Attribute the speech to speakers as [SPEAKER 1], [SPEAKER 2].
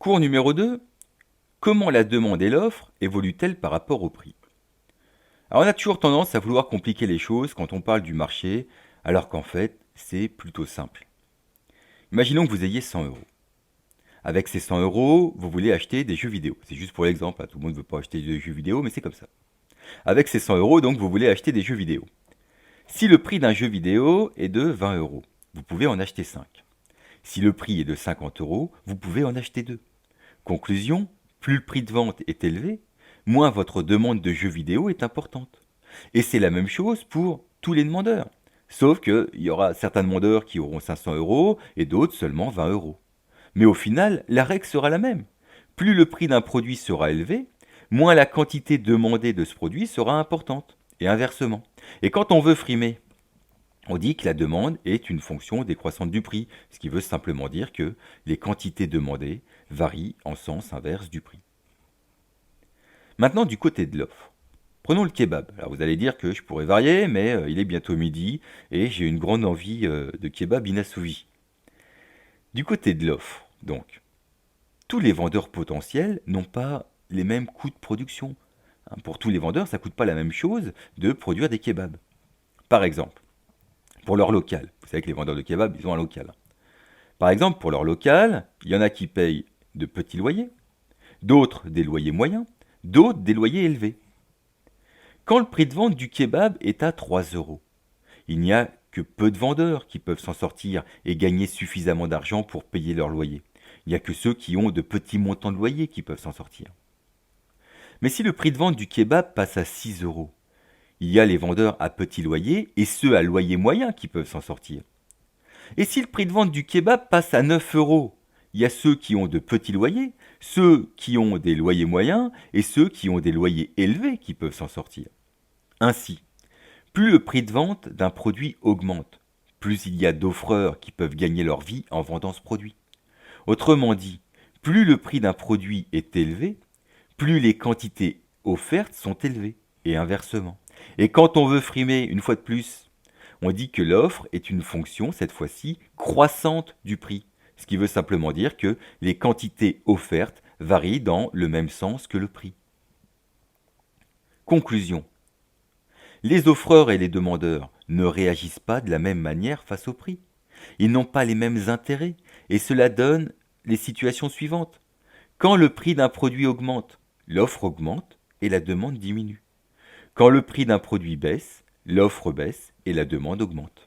[SPEAKER 1] Cours numéro 2. Comment la demande et l'offre évoluent-elles par rapport au prix? Alors on a toujours tendance à vouloir compliquer les choses quand on parle du marché, alors qu'en fait, c'est plutôt simple. Imaginons que vous ayez 100 euros. Avec ces 100 euros, vous voulez acheter des jeux vidéo. C'est juste pour l'exemple, hein, tout le monde ne veut pas acheter des jeux vidéo, mais c'est comme ça. Avec ces 100 euros, donc, vous voulez acheter des jeux vidéo. Si le prix d'un jeu vidéo est de 20 euros, vous pouvez en acheter 5. Si le prix est de 50 euros, vous pouvez en acheter 2. Conclusion, plus le prix de vente est élevé, moins votre demande de jeux vidéo est importante. Et c'est la même chose pour tous les demandeurs. Sauf qu'il y aura certains demandeurs qui auront 500 euros et d'autres seulement 20 euros. Mais au final, la règle sera la même. Plus le prix d'un produit sera élevé, moins la quantité demandée de ce produit sera importante. Et inversement. Et quand on veut frimer, on dit que la demande est une fonction décroissante du prix, ce qui veut simplement dire que les quantités demandées varient en sens inverse du prix. Maintenant, du côté de l'offre. Prenons le kebab. Alors vous allez dire que je pourrais varier, mais il est bientôt midi et j'ai une grande envie de kebab inassouvi. Du côté de l'offre, donc, tous les vendeurs potentiels n'ont pas les mêmes coûts de production. Pour tous les vendeurs, ça ne coûte pas la même chose de produire des kebabs. Par exemple, pour leur local, vous savez que les vendeurs de kebabs, ils ont un local. Par exemple, pour leur local, il y en a qui payent de petits loyers, d'autres des loyers moyens, d'autres des loyers élevés. Quand le prix de vente du kebab est à 3 euros, il n'y a que peu de vendeurs qui peuvent s'en sortir et gagner suffisamment d'argent pour payer leur loyer. Il n'y a que ceux qui ont de petits montants de loyer qui peuvent s'en sortir. Mais si le prix de vente du kebab passe à 6 euros, il y a les vendeurs à petit loyer et ceux à loyer moyen qui peuvent s'en sortir. Et si le prix de vente du kebab passe à 9 euros, il y a ceux qui ont de petits loyers, ceux qui ont des loyers moyens et ceux qui ont des loyers élevés qui peuvent s'en sortir. Ainsi, plus le prix de vente d'un produit augmente, plus il y a d'offreurs qui peuvent gagner leur vie en vendant ce produit. Autrement dit, plus le prix d'un produit est élevé, plus les quantités offertes sont élevées, et inversement. Et quand on veut frimer, une fois de plus, on dit que l'offre est une fonction, cette fois-ci, croissante du prix, ce qui veut simplement dire que les quantités offertes varient dans le même sens que le prix. Conclusion. Les offreurs et les demandeurs ne réagissent pas de la même manière face au prix. Ils n'ont pas les mêmes intérêts, et cela donne les situations suivantes. Quand le prix d'un produit augmente, l'offre augmente et la demande diminue. Quand le prix d'un produit baisse, l'offre baisse et la demande augmente.